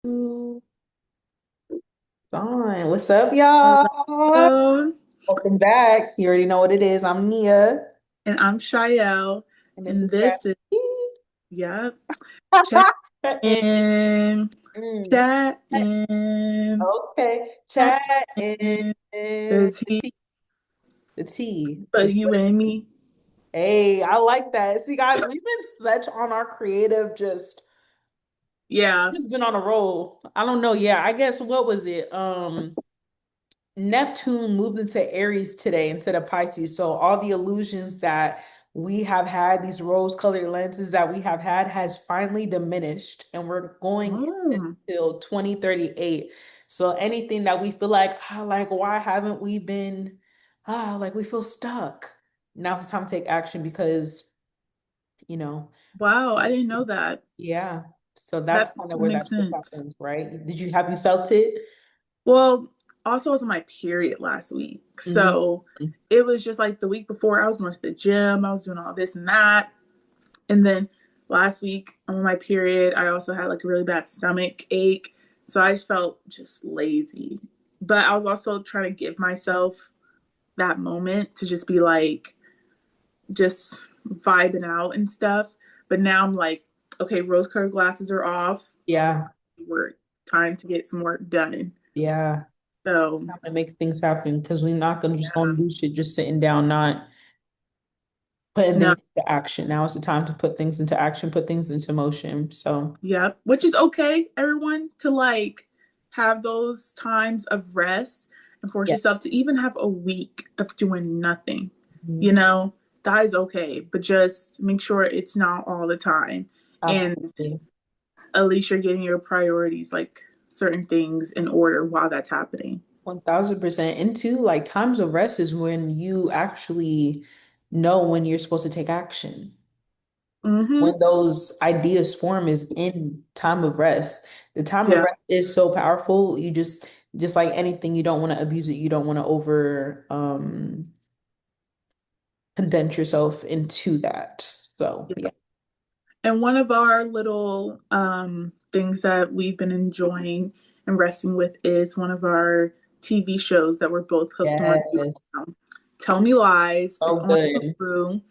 Fine. What's up, y'all? Hello, Welcome back. You already know what it is. I'm Nia, and I'm Shael, and this and is this Chat. is, yep, chat in, Mm, chat in, okay, chat chat and in, the the tea tea. The tea for is you what it and is. me. Hey, I like that. See, guys, we've been such on our creative, Yeah. just been on a roll. I don't know. Yeah, I guess what was it? Neptune moved into Aries today instead of Pisces. So all the illusions that we have had, these rose-colored lenses that we have had, has finally diminished, and we're going Oh, until 2038. So anything that we feel like, like why haven't we been, like we feel stuck. Now's the time to take action because, you know, wow, I didn't know that. yeah. So that's That kind of where makes that shift sense. happens, right? Have you felt it? Well, also, it was my period last week. Mhm. So it was just like the week before, I was going to the gym, I was doing all this and that. And then last week on my period, I also had like a really bad stomach ache. So I just felt just lazy. But I was also trying to give myself that moment to just be like, just vibing out and stuff. But now I'm like, okay, rose colored glasses are off. Yeah. We're time to get some work done. Yeah. So, Time to make things happen because we're not gonna just yeah. gonna do shit just sitting down, not putting No, things into action. Now is the time to put things into action, put things into motion. So yeah, which is okay, everyone, to like have those times of rest and force yeah. yourself to even have a week of doing nothing. You Mhm. know, that is okay, but just make sure it's not all the time. And Absolutely. at least you're getting your priorities, like certain things in order while that's happening. 1000%. And two, like times of rest is when you actually know when you're supposed to take action. Mm-hmm. When those ideas form is in time of rest. The time of Yeah. rest is so powerful. You just like anything, you don't want to abuse it. You don't want to over condense yourself into that. So yeah. And one of our little things that we've been enjoying and resting with is one of our TV shows that we're both hooked on to Yes. right now. Tell Me Lies. It's So on good. Hulu.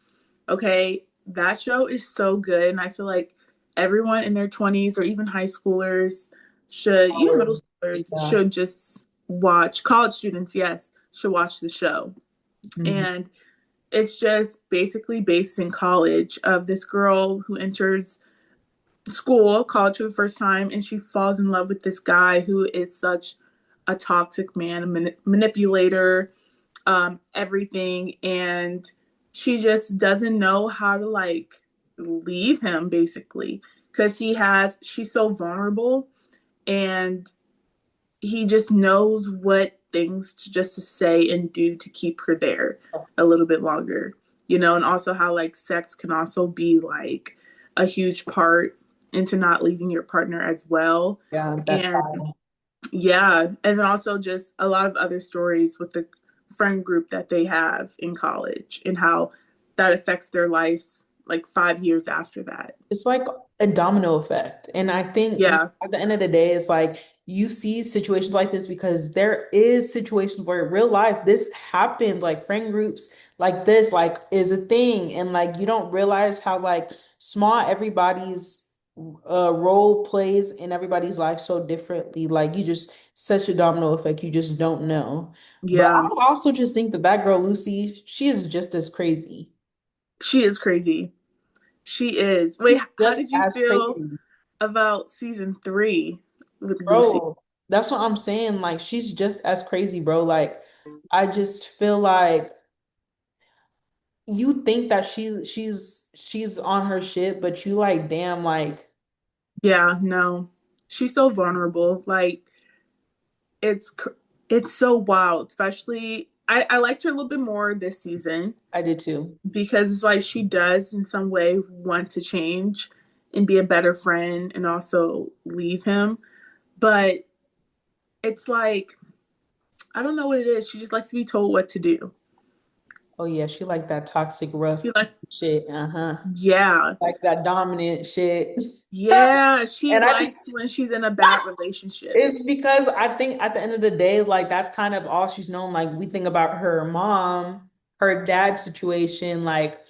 Okay, that show is so good, and I feel like everyone in their 20s or even high schoolers should, even Our, middle schoolers, yeah. should just watch. College students, yes, should watch the show. Mhm. And it's just basically based in college of this girl who enters school, college for the first time, and she falls in love with this guy who is such a toxic man, a manipulator, everything. And she just doesn't know how to like leave him basically because she's so vulnerable and he just knows what things to just to say and do to keep her there a little bit longer, and also how like sex can also be like a huge part into not leaving your partner as well. Yeah, that And yeah, and then also just a lot of other stories with the friend group that they have in college and how that affects their lives like 5 years after that. it's like a domino effect. And I think Yeah, at the end of the day, it's like you see situations like this because there is situations where in real life this happened, like friend groups like this, like is a thing. And like you don't realize how like small everybody's role plays in everybody's life so differently. Like you just such a domino effect, you just don't know. But yeah, I also just think that that girl Lucy, she is just as crazy. she is crazy. She is. Wait, She's how just did you as feel crazy. about season three with Lucy? Bro, that's what I'm saying. Like, she's just as crazy, bro. Like, I just feel like you think that she's on her shit, but you like, damn, like, Yeah, no, she's so vulnerable. Like it's it's so wild. Especially, I liked her a little bit more this season I did too. because it's like she does in some way want to change and be a better friend and also leave him. But it's like I don't know what it is. She just likes to be told what to do. Oh yeah, she like that toxic rough She like, shit. Uh-huh. yeah. Like that dominant shit. Yeah, she And I likes just when she's in a bad relationship. it's because I think at the end of the day, like that's kind of all she's known. Like we think about her mom, her dad's situation, like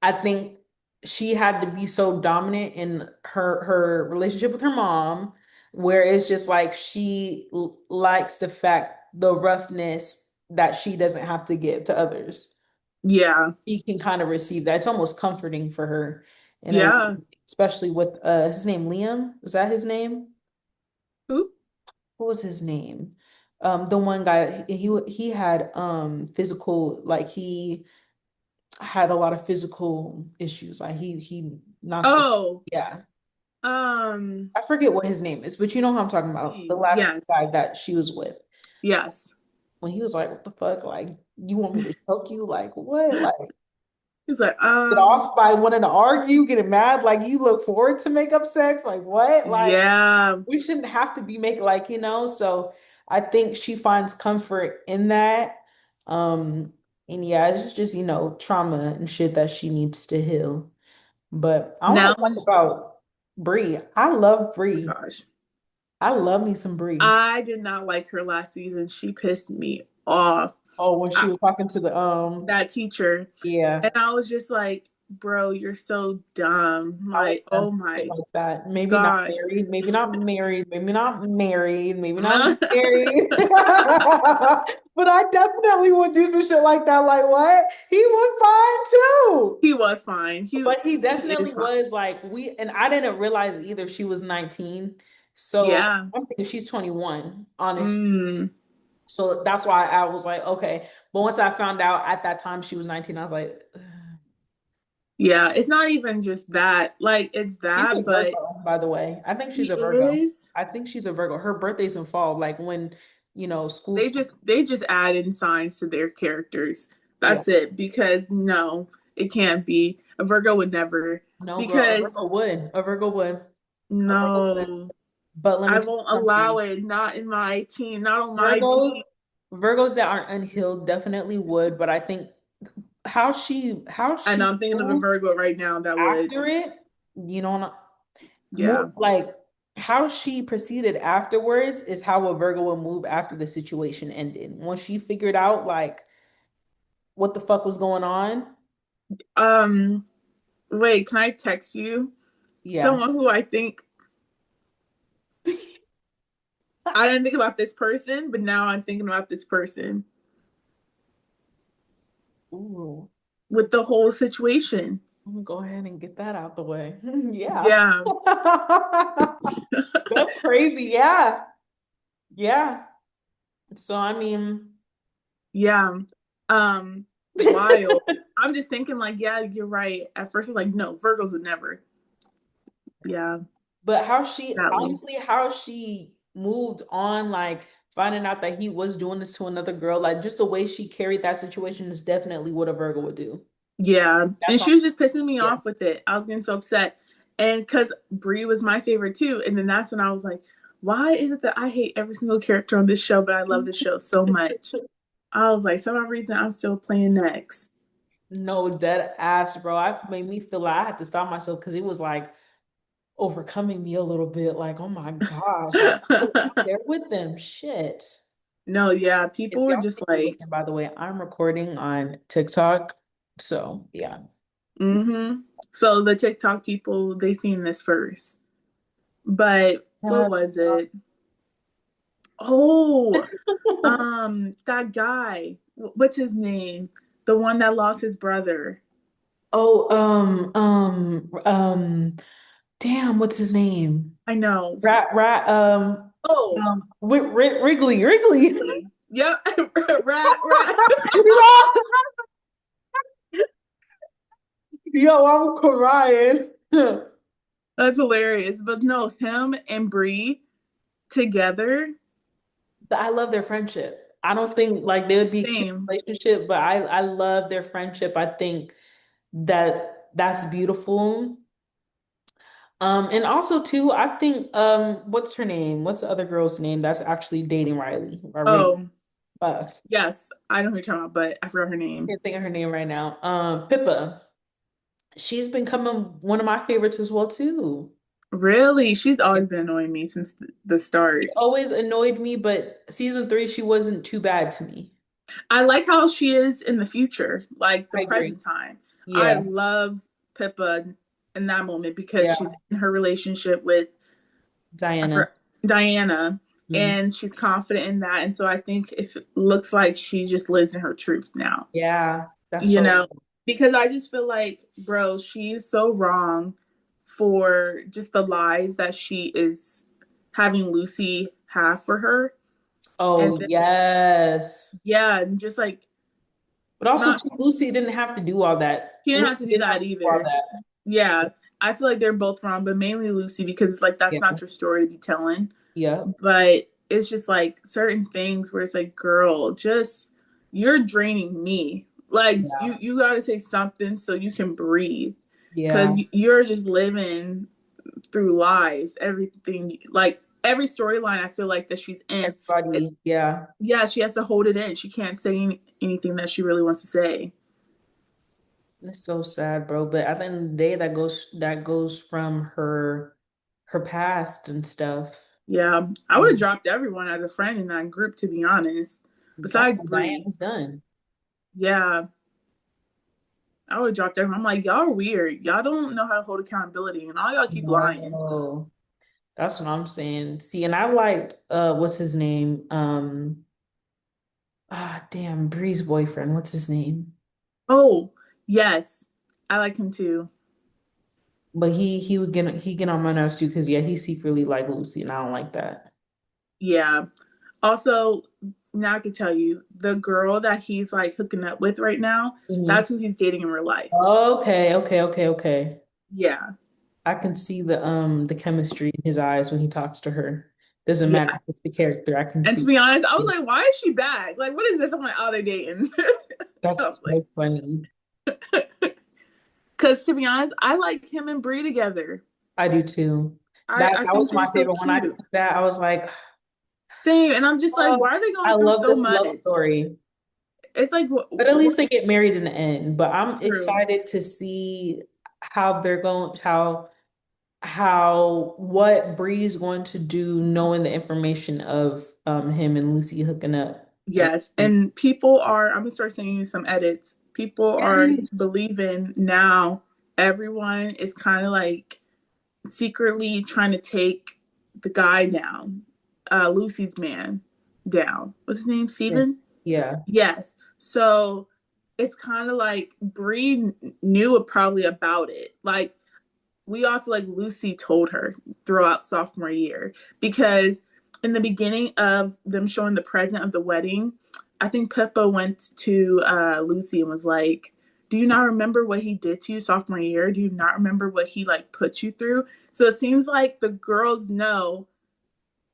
I think she had to be so dominant in her relationship with her mom, where it's just like she likes the roughness that she doesn't have to give to others. Yeah. She can kind of receive that. It's almost comforting for her in a way, Yeah. especially with his name Liam. Is that his name? Who? What was his name? The one guy he had physical like he had a lot of physical issues. Like he knocked the Oh, yeah. um, I forget what his name is, but you know who I'm talking about. The last yes. guy that she was with. Yes. When he was like, what the fuck? Like, you want me to choke you? Like, what? Like, He's like, get off by wanting to argue, getting mad, like you look forward to makeup sex. Like, what? Like, yeah. we shouldn't have to be making like, so I think she finds comfort in that. Um, and yeah, it's just, trauma and shit that she needs to heal. But I want Now, to talk about Brie. I love oh my Brie. gosh. I love me some Brie. I did not like her last season. She pissed me off. Oh, when she I, was talking to the that teacher. yeah, And I was just like, bro, you're so dumb. I was Like, done oh shit my like that. Maybe not gosh. married, maybe not married, maybe not married, maybe not married. But I definitely would do some shit like that. Like what? He was fine too. He was fine. But he He definitely is fine. was like and I didn't realize either she was 19. So Yeah. I'm thinking she's 21, honestly. Mm. So that's why I was like, okay. But once I found out at that time she was 19, I was like, ugh. Yeah. It's not even just that. Like, it's She's a that, but Virgo, by the way. I think he she's a Virgo. is. I think she's a Virgo. Her birthday's in fall, like when, school They starts. just add in signs to their characters. Yeah. That's it. Because no, it can't be. A Virgo would never. No, girl, a Because Virgo would. A Virgo would. A Virgo would. no, But let me I tell you won't allow something. it. Not in my team. Not on my Virgos, team. Virgos that aren't unhealed definitely would, but I think how And she I'm thinking of a moved Virgo right now that would. after it, you know, Yeah. more like how she proceeded afterwards is how a Virgo will move after the situation ended. Once she figured out like what the fuck was going on, Um. Wait. Can I text you yeah. someone who I think I didn't think about this person, but now I'm thinking about this person Ooh, with the whole situation. I'm gonna go ahead and get that out the way. Yeah. Yeah. That's crazy. Yeah. Yeah. So I mean, Yeah. Wild. I'm just thinking like, yeah, you're right. At first I was like, no, Virgos would never. Yeah, but how she sadly. honestly how she moved on, like finding out that he was doing this to another girl, like just the way she carried that situation is definitely what a Virgo would do. Yeah. And That's on she was just pissing me yeah. off with it. I was getting so upset. And because Brie was my favorite too. And then that's when I was like, why is it that I hate every single character on this show, but I love this show so much? I was like, some reason I'm still playing next. No, dead ass, bro. I made me feel like I had to stop myself because it was like overcoming me a little bit. Like, oh my gosh, like I was out there with them. Shit. No, yeah, If people were y'all just see me like, looking, by the way, I'm recording on TikTok. So yeah. mm-hmm. So the TikTok people, they seen this first. But what That's was it? Oh, that guy. What's his name? The one that lost his brother. oh, damn, what's his name? I know. Rat, Oh, Wrigley, Wrigley. yep. Rat, rat. Yo, I'm crying. That's hilarious. But no, him and Bree together, I love their friendship. I don't think like they would be a cute same. relationship, but I love their friendship. I think that's beautiful. And also too, I think what's her name? What's the other girl's name that's actually dating Riley or Wrigley? Oh. Yes, I know who you're talking about, but I forgot her name. Can't think of her name right now. Pippa. She's becoming one of my favorites as well too. Really? She's always been annoying me since the She start. always annoyed me, but season three, she wasn't too bad to me. I like how she is in the future, like the I agree. present time. I Yeah, love Pippa in that moment because yeah, she's in her relationship with I Diana. forgot, Diana, Mhm. and she's confident in that. And so I think if it looks like she just lives in her truth now, Yeah, that's you so. know, because I just feel like, bro, she's so wrong for just the lies that she is having Lucy have for her. And Oh, then, yes. yeah, and just like But also, not, too, Lucy didn't have to do all that. she didn't have Lucy to do didn't have that to do all either. that. Yeah, I feel like they're both wrong, but mainly Lucy because it's like that's Yeah, not your story to be telling. yeah, But it's just like certain things where it's like, girl, just you're draining me. Like yeah, you got to say something so you can breathe because yeah. you're just living through lies. Everything like every storyline I feel like that she's in, it, Everybody, yeah. yeah, she has to hold it in. She can't say anything that she really wants to say. It's so sad, bro. But at the end of the day, that goes from her past and stuff. Yeah, I would have And dropped everyone as a friend in that group to be honest. that's Besides what Bree, Diana's done. yeah, I would have dropped everyone. I'm like, y'all are weird. Y'all don't know how to hold accountability, and all y'all keep lying. No, that's what I'm saying. See, and I like what's his name? Damn, Bree's boyfriend. What's his name? Oh, yes, I like him too. But he get on my nerves too because yeah, he secretly like Lucy, and I don't like that. Yeah. Also, now I can tell you the girl that he's like hooking up with right now, Mhm. that's who he's dating in real life. Okay, okay, okay, okay. Yeah. I can see the chemistry in his eyes when he talks to her. Doesn't Yeah. matter if it's the character. I can And to see be honest, I was it. like, why is she back? Like, what is this? I'm like, oh, they're dating. I was That's like, so funny. because to be honest, I like him and Brie together. I do too. That I that think was they're my so favorite. When I cute. see that, I was like, Same. And I'm just like, oh, why are they I going through love so this much? love story. It's like, But at what least they get married in the end. But I'm true? excited to see how they're going, how what Bree's going to do, knowing the information of him and Lucy hooking up. And Yes. And people are, I'm gonna start sending you some edits. People are yes, believing now everyone is kind of like secretly trying to take the guy down, Lucy's man down. What's his name? yeah, Steven? yeah, Yes. So it's kind of like Bree knew probably about it. Like we all feel like Lucy told her throughout sophomore year because in the beginning of them showing the present of the wedding, I think Pippa went to Lucy and was like, "Do you not remember what he did to you sophomore year? Do you not remember what he like put you through?" So it seems like the girls know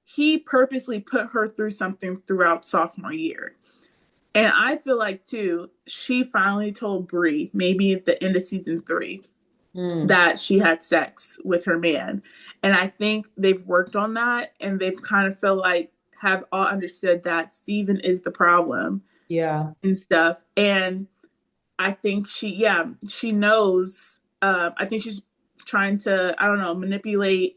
he purposely put her through something throughout sophomore year. And I feel like too, she finally told Bree, maybe at the end of season 3, mm, that she had sex with her man. And I think they've worked on that and they've kind of feel like have all understood that Steven is the problem yeah, and stuff. And I think she knows. I think she's trying to, I don't know, manipulate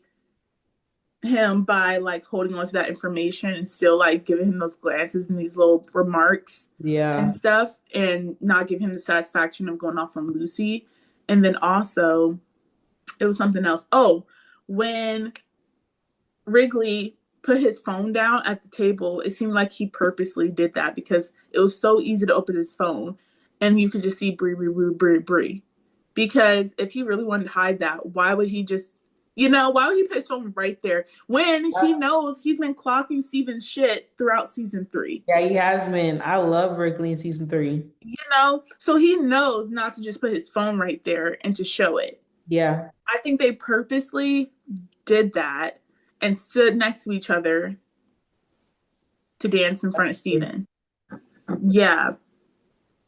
him by like holding on to that information and still like giving him those glances and these little remarks and yeah, stuff and not give him the satisfaction of going off on Lucy. And then also it was something else. Oh, when Wrigley put his phone down at the table, it seemed like he purposely did that because it was so easy to open his phone and you could just see Bree, Bree, Bree, Bree, Bree. Because if he really wanted to hide that, why would he just, why would he put his phone right there when he knows he's been clocking Steven's shit throughout season 3? yeah. He has been. I love Wrigley in season three. So he knows not to just put his phone right there and to show it. Yeah, I think they purposely did that and stood next to each other to dance in front of crazy. Steven. Yeah,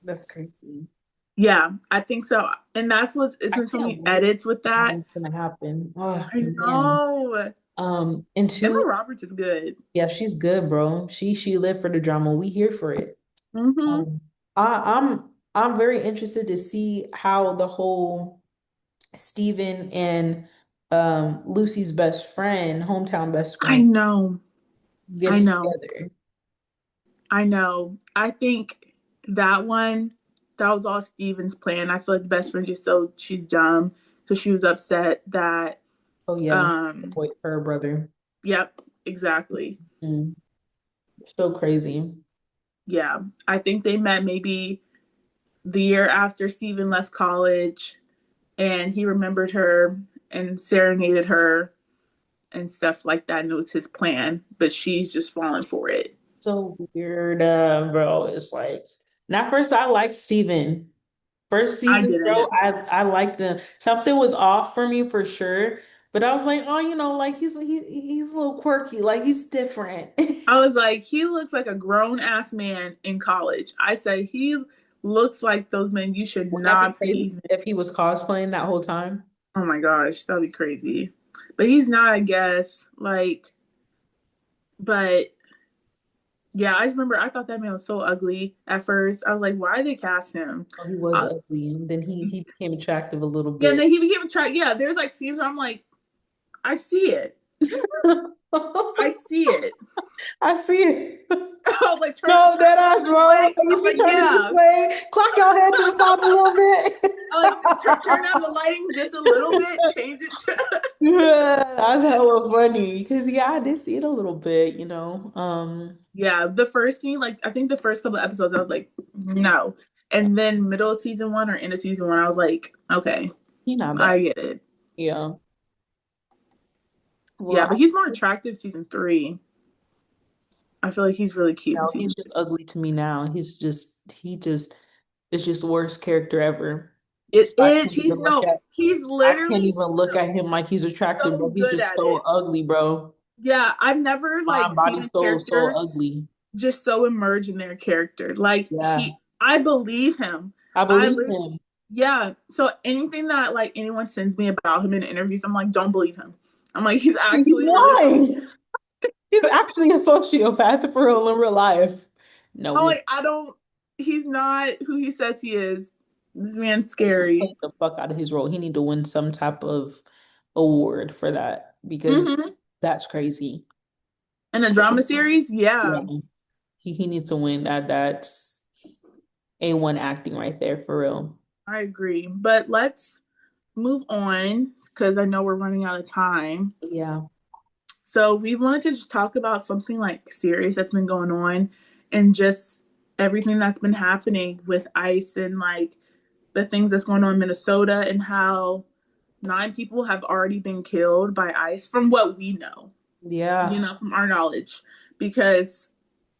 That's crazy. yeah, I think so. And that's what's it's I been so can't many wait to edits with see how that. it's gonna happen. Oh I man, know. And Emma two, Roberts is good. yeah, she's good, bro. She lived for the drama. We here for it. Hmm. Um, I'm very interested to see how the whole Stephen and Lucy's best friend, hometown best I friend, know. I gets know. together. I know. I think that one, that was all Steven's plan. I feel like the best friend just so she's dumb because she was upset that, Oh yeah, um, wait for her brother. yep, exactly. Mm, so crazy. Yeah. I think they met maybe the year after Steven left college and he remembered her and serenaded her and stuff like that. And it was his plan, but she's just falling for it. So weird, bro. It's like, now first I liked Steven. First I season, bro, didn't. I liked him. Something was off for me for sure, but I was like, oh, like he's a little quirky, like he's different. I was like, he looks like a grown ass man in college. I said, he looks like those men you should Would that be not crazy be. if he was cosplaying that whole time? Oh my gosh, that'd be crazy. But he's not, I guess. Like, but yeah, I just remember I thought that man was so ugly at first. I was like, why did they cast him? Oh, he was Uh, ugly, and then he became attractive a little yeah, and bit. then he became a try. Yeah, there's like scenes where I'm like, I see it. I see it. I see it. I was like, No, turn dead his ass, this bro. way. Like, I'm if you like, turn it this yeah. way, clock your head to the side a little bit. I like turn down the lighting just a little bit, change it to Yeah, that's hella funny. Because yeah, I did see it a little bit. yeah. The first scene, like I think the first couple of episodes, I was like, no. And then middle of season one or end of season one, I was like, okay, He not bad. I get it. Yeah. Well, Yeah, but he's more attractive season three. I feel like he's really cute in no, he's season just three. ugly to me now. He just it's just the worst character ever. It So I is. can't even He's look no. at He's I can't literally even look at him like he's attractive, so bro. He's good just at so it. ugly, bro. Yeah, I've never like Mind, body, seen a soul, so character ugly. just so immersed in their character. Like Yeah. I believe him. I I believe literally, him. yeah. So anything that like anyone sends me about him in interviews, I'm like, don't believe him. I'm like, he's He's actually really lying. He's actually a sociopath for real in real life. No, I'm we like, I don't. He's not who he says he is. This man's he scary. played the fuck out of his role. He need to win some type of award for that because Hmm. that's crazy. In a drama series, Yeah. yeah, He needs to win that. That's A1 acting right there for real. I agree. But let's move on because I know we're running out of time. Yeah. So we wanted to just talk about something like serious that's been going on and just everything that's been happening with ICE and like the things that's going on in Minnesota and how 9 people have already been killed by ICE from what we know, Yeah. from our knowledge. Because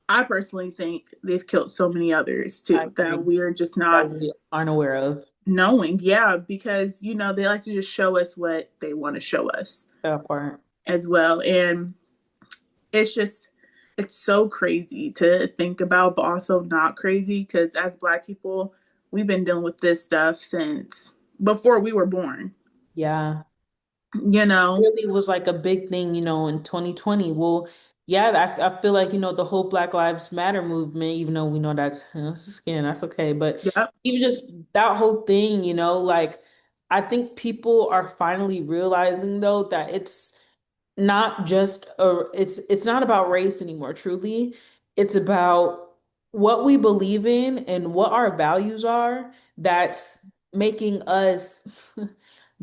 I personally think they've killed so many others I too that agree. we're just That not we aren't aware of knowing. Yeah, because, they like to just show us what they want to show us that part. as well. And it's just it's so crazy to think about, but also not crazy because as Black people, we've been dealing with this stuff since before we were born. Yeah. You know, Really was like a big thing, in 2020. Well, yeah, I feel like, the whole Black Lives Matter movement, even though we know that's skin, that's okay. But yep, even just that whole thing, like I think people are finally realizing though that it's not about race anymore, truly. It's about what we believe in and what our values are that's making us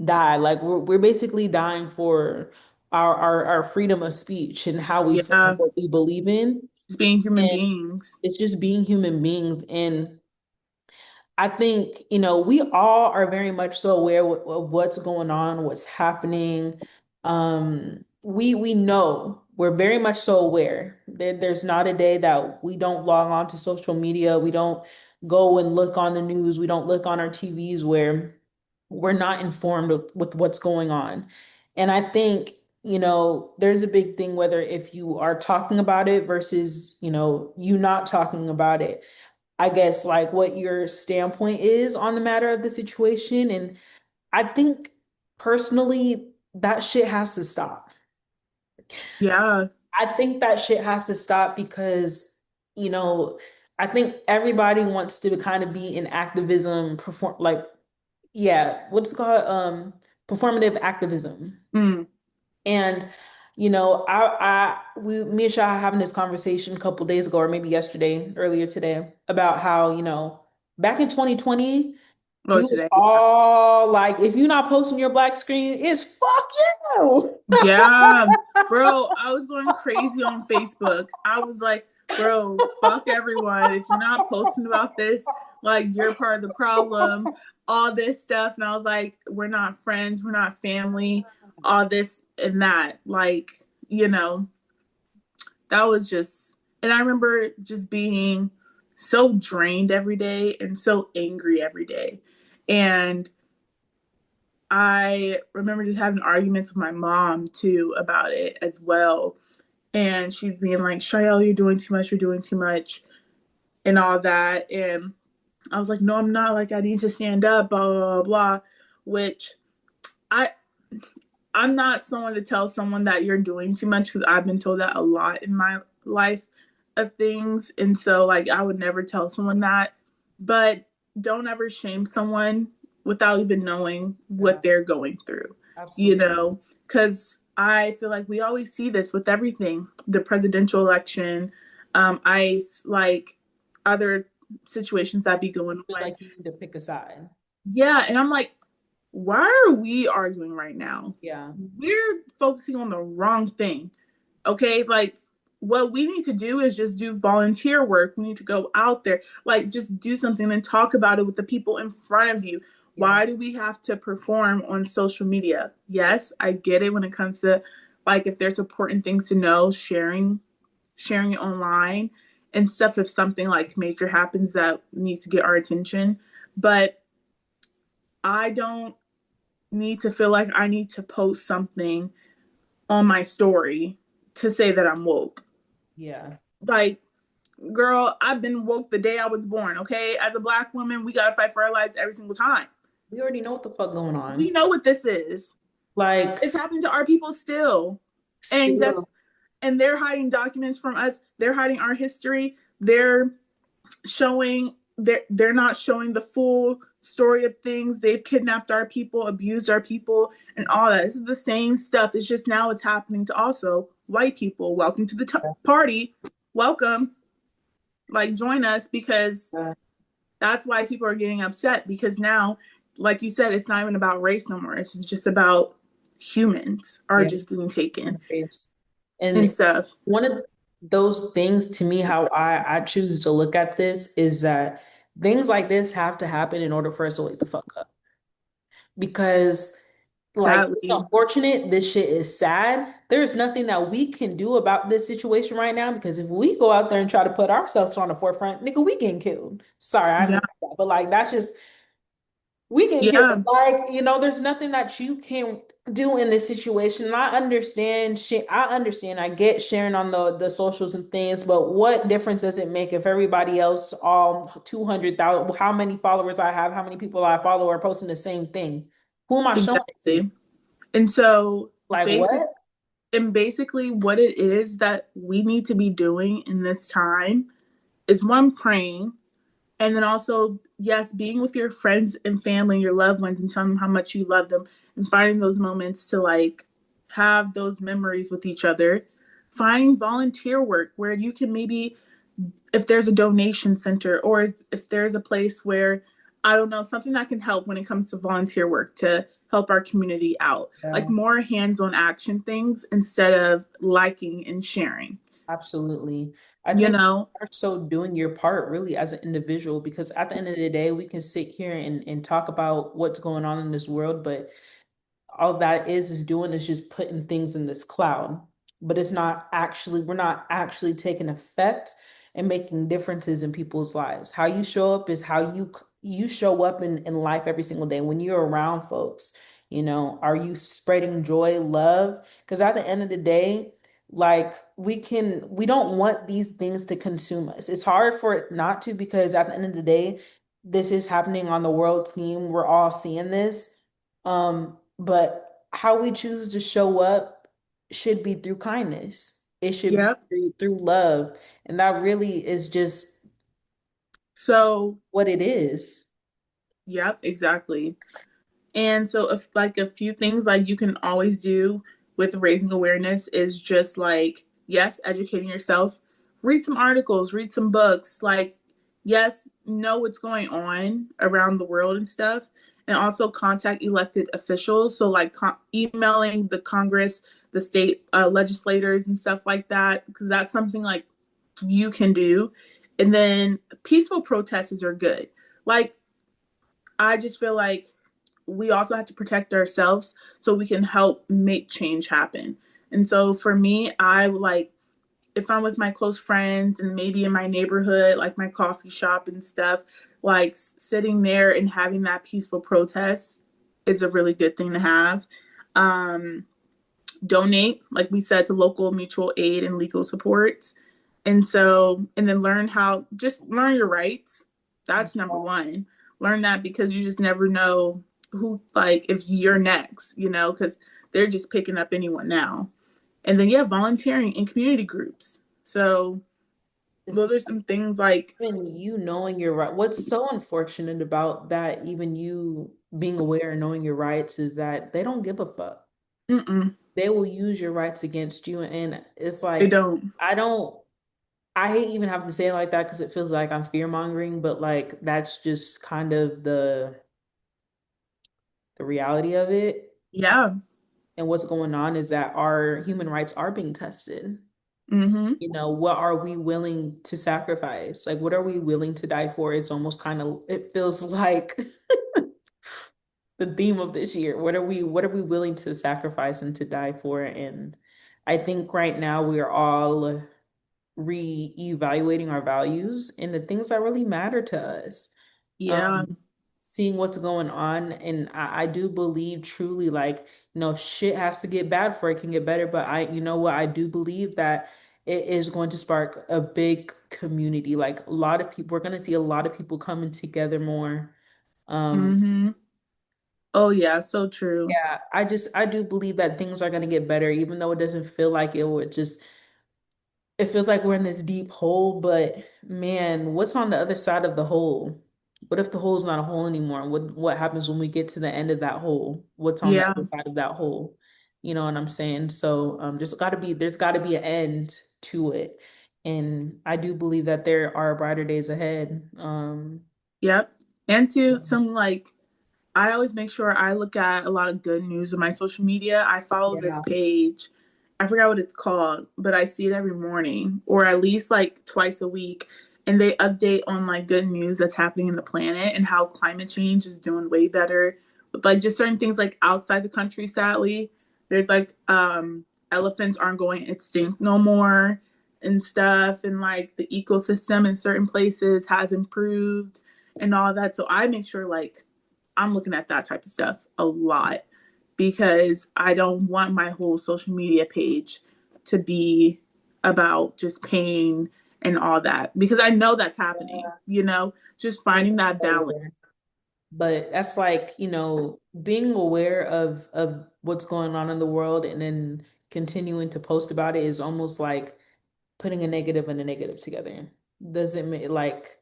die. Like we're basically dying for our freedom of speech and how we feel and yeah, what we believe in. just being human And beings. it's just being human beings. And I think, we all are very much so aware of what's going on, what's happening. We know we're very much so aware that there's not a day that we don't log on to social media. We don't go and look on the news. We don't look on our TVs where we're not informed with what's going on. And I think, there's a big thing whether if you are talking about it versus, you not talking about it. I guess like what your standpoint is on the matter of the situation. And I think personally that shit has to stop. Yeah. I think that shit has to stop because, you know, I think everybody wants to kind of be in activism, perform like, yeah, what's it called? Performative activism. Mm. And, me and Shah having this conversation a couple days ago, or maybe yesterday, earlier today, about how, back in 2020, Oh, we was today. all like, if you're not posting your black screen, it's fuck you. Yeah, bro, I was going crazy on Facebook. I was like, bro, fuck everyone. If you're not posting about this, like, you're part of the problem, all this stuff. And I was like, we're not friends, we're not family, all this and that. Like, you know, that was just, and I remember just being so drained every day and so angry every day. And I remember just having arguments with my mom too about it as well. And she's being like, Shael, you're doing too much, you're doing too much, and all that. And I was like, no, I'm not. Like, I need to stand up, blah, blah, blah, blah. Which I I'm not someone to tell someone that you're doing too much because I've been told that a lot in my life of things. And so like I would never tell someone that. But don't ever shame someone without even knowing Yeah, what they're going through, you absolutely. know? Because I feel like we always see this with everything, the presidential election, ICE, like other situations that be going Feel on. like you need to pick a side. Yeah, and I'm like, why are we arguing right now? Yeah. We're focusing on the wrong thing. Okay, like what we need to do is just do volunteer work. We need to go out there, like just do something and talk about it with the people in front of you. Yeah. Why do we have to perform on social media? Yes, I get it when it comes to like if there's important things to know, sharing it online and stuff if something like major happens that needs to get our attention. But I don't need to feel like I need to post something on my story to say that I'm woke. Yeah. Like, girl, I've been woke the day I was born, okay? As a black woman, we gotta fight for our lives every single time. We already know what the fuck going We on. know what this is. Like, It's happening to our people still. And still, that's and they're hiding documents from us. They're hiding our history. They're not showing the full story of things. They've kidnapped our people, abused our people, and all that. This is the same stuff. It's just now it's happening to also white people. Welcome to the party. Welcome. Like join us because uh, that's why people are getting upset because now, like you said, it's not even about race no more. It's just about humans are yeah, just being taken interface. and And stuff. one of those things to me, how I choose to look at this is that things like this have to happen in order for us to wake the fuck up. Because like it's Sadly, unfortunate, this shit is sad. There's nothing that we can do about this situation right now because if we go out there and try to put ourselves on the forefront, nigga, we getting killed. Sorry, I yeah, didn't say that, but like that's just we can kill yeah, like there's nothing that you can do in this situation. And I understand shit. I understand. I get sharing on the socials and things, but what difference does it make if everybody else, all 200,000, how many followers I have, how many people I follow are posting the same thing? Who am I showing it to? exactly. And so Like basic what? and basically what it is that we need to be doing in this time is one praying and then also yes being with your friends and family and your loved ones and telling them how much you love them and finding those moments to like have those memories with each other, finding volunteer work where you can maybe if there's a donation center or if there's a place where I don't know something that can help when it comes to volunteer work to help our community out, like Yeah. more hands-on action things instead of liking and sharing, Absolutely. I you think know. you're so doing your part really as an individual because at the end of the day, we can sit here and talk about what's going on in this world, but all that is doing is just putting things in this cloud. But we're not actually taking effect and making differences in people's lives. How you show up is how you show up in life every single day when you're around folks. Are you spreading joy, love? Because at the end of the day, like we don't want these things to consume us. It's hard for it not to because at the end of the day, this is happening on the world team. We're all seeing this. But how we choose to show up should be through kindness. It should be Yep. through love. And that really is just So, what it is. yep, exactly. And so, if like a few things like you can always do with raising awareness is just like, yes, educating yourself, read some articles, read some books, like, yes, know what's going on around the world and stuff. And also contact elected officials. So, like, emailing the Congress, the state legislators, and stuff like that, because that's something like you can do. And then peaceful protests are good. Like, I just feel like we also have to protect ourselves so we can help make change happen. And so for me, I like if I'm with my close friends and maybe in my neighborhood, like my coffee shop and stuff, like sitting there and having that peaceful protest is a really good thing to have. Um, Donate, like we said, to local mutual aid and legal support. And so, and then just learn your rights. That's number one. Learn that because you just never know who, like, if you're next, because they're just picking up anyone now. And then, yeah, volunteering in community groups. So, It's those are some things like, even you knowing your right. What's so unfortunate about that, even you being aware and knowing your rights, is that they don't give a fuck. mm-mm, They will use your rights against you. And it's they like, don't. I don't, I hate even having to say it like that because it feels like I'm fear mongering, but like that's just kind of the reality of it. Yeah. And what's going on is that our human rights are being tested. Mm-hmm. What are we willing to sacrifice? Like, what are we willing to die for? It's almost kind of, it feels like the theme of this year. What are we willing to sacrifice and to die for? And I think right now we are all re-evaluating our values and the things that really matter to us. Yeah. Um, Seeing what's going on, and I do believe truly, like, shit has to get bad before it can get better. But you know what, I do believe that it is going to spark a big community. Like a lot of people, we're going to see a lot of people coming together more. Um, Mm-hmm. Oh, yeah. So true. yeah, I do believe that things are going to get better, even though it doesn't feel like it would just it feels like we're in this deep hole, but man, what's on the other side of the hole? What if the hole's not a hole anymore? What happens when we get to the end of that hole? What's on the Yeah. other side of that hole? You know what I'm saying? So there's gotta be an end to it. And I do believe that there are brighter days ahead. Yep. And to some like I always make sure I look at a lot of good news on my social media. I follow this Yeah. page. I forgot what it's called, but I see it every morning or at least like twice a week. And they update on like good news that's happening in the planet and how climate change is doing way better. But like just certain things like outside the country, sadly, there's like elephants aren't going extinct no more and stuff. And like the ecosystem in certain places has improved and all that. So I make sure like I'm looking at that type of stuff a lot because I don't want my whole social media page to be about just pain and all that because I know that's happening, just finding that balance. But that's like, being aware of what's going on in the world and then continuing to post about it is almost like putting a negative and a negative together. Doesn't make like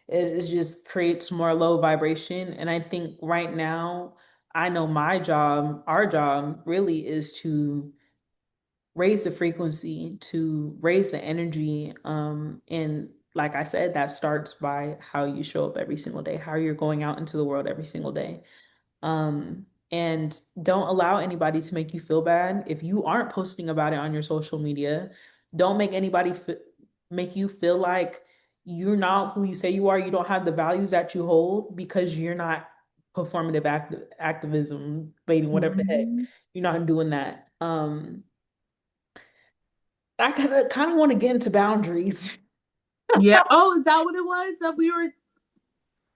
it just creates more low vibration. And I think right now, I know my job, our job really is to raise the frequency, to raise the energy. And like I said, that starts by how you show up every single day, how you're going out into the world every single day. And don't allow anybody to make you feel bad. If you aren't posting about it on your social media, don't make anybody make you feel like you're not who you say you are. You don't have the values that you hold because you're not performative activism, baiting, whatever the heck. Mm-hmm. You're not doing that. I kind of want to get into boundaries. Yeah. Oh, is that what it was? That we were,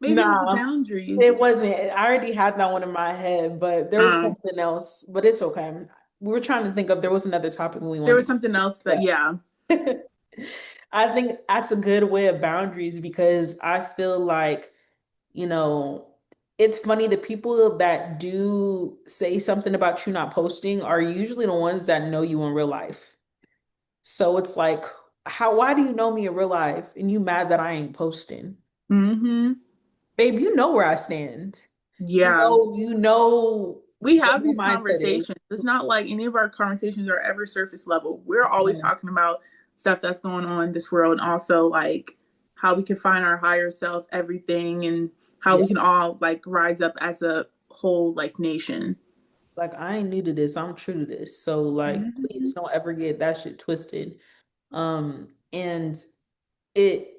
maybe it was the Nah, it boundaries. wasn't. I already had that one in my head, but there was Um, something else. But it's okay. We were trying to think of there was another topic we there was wanted something else that, to yeah. discuss. I think that's a good way of boundaries because I feel like, you know, it's funny, the people that do say something about you not posting are usually the ones that know you in real life. So it's like, why do you know me in real life and you mad that I ain't posting? Mm-hmm. Babe, you know where I stand. Yeah. You know We what have these my mindset is. conversations. It's not like any of our conversations are ever surface level. We're always No. talking about stuff that's going on in this world, and also like how we can find our higher self, everything, and how we can Yes. all like rise up as a whole like nation. Like I ain't new to this. I'm true to this. So like Mm-hmm. please don't ever get that shit twisted. And it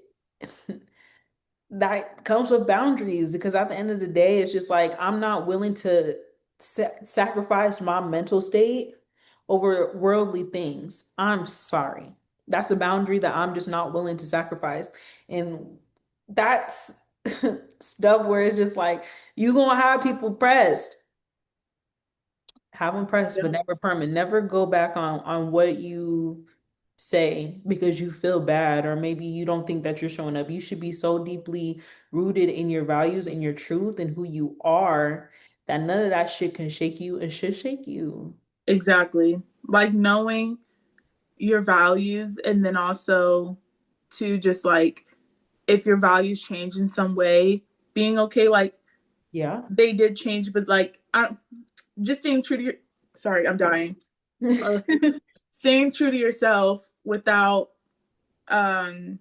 that comes with boundaries because at the end of the day, it's just like I'm not willing to sacrifice my mental state over worldly things. I'm sorry. That's a boundary that I'm just not willing to sacrifice. And that's stuff where it's just like you gonna have people pressed. Have them pressed, but Yeah, never permanent. Never go back on what you say because you feel bad or maybe you don't think that you're showing up. You should be so deeply rooted in your values and your truth and who you are that none of that shit can shake you and should shake you. exactly. Like knowing your values, and then also to just like if your values change in some way, being okay. Like Yeah. they did change, but like just staying true to your. Sorry, I'm dying. Uh, Staying true to yourself without um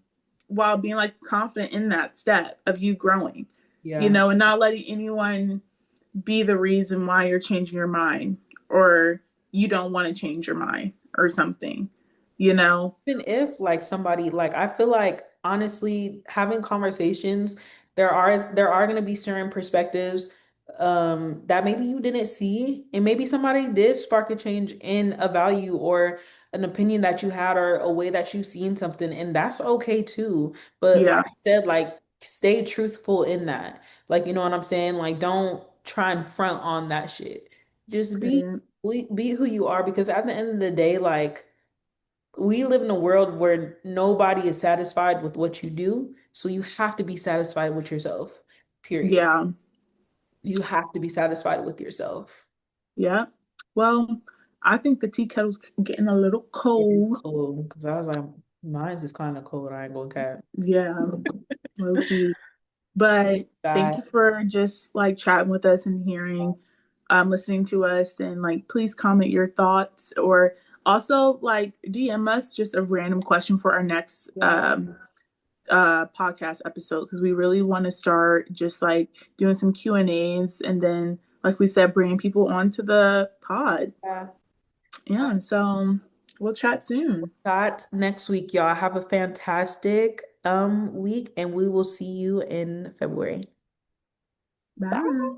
while being like confident in that step of you growing, Yeah. and not letting anyone be the reason why you're changing your mind, or you don't want to change your mind or something, you know? Even if like somebody like I feel like honestly having conversations, there are going to be certain perspectives that maybe you didn't see and maybe somebody did spark a change in a value or an opinion that you had or a way that you've seen something and that's okay too. But like Yeah. I said, like stay truthful in that. Like you know what I'm saying? Like don't try and front on that shit. Just Period. be who you are because at the end of the day like we live in a world where nobody is satisfied with what you do. So you have to be satisfied with yourself, period. Yeah. You have to be satisfied with yourself. Yeah. Well, I think the tea kettle's getting a little It is cold. cold because I was like, mine's is kind of cold. I ain't gonna cap. Yeah, low key. But thank you That for just like chatting with us and hearing, listening to us, and like please comment your thoughts, or also like DM us just a random question for our next yeah, podcast episode, because we really want to start just like doing some Q&As, and then like we said, bringing people onto the pod. yeah. Yeah, and so we'll chat soon. That next week, y'all have a fantastic week, and we will see you in February. Bye. Bye.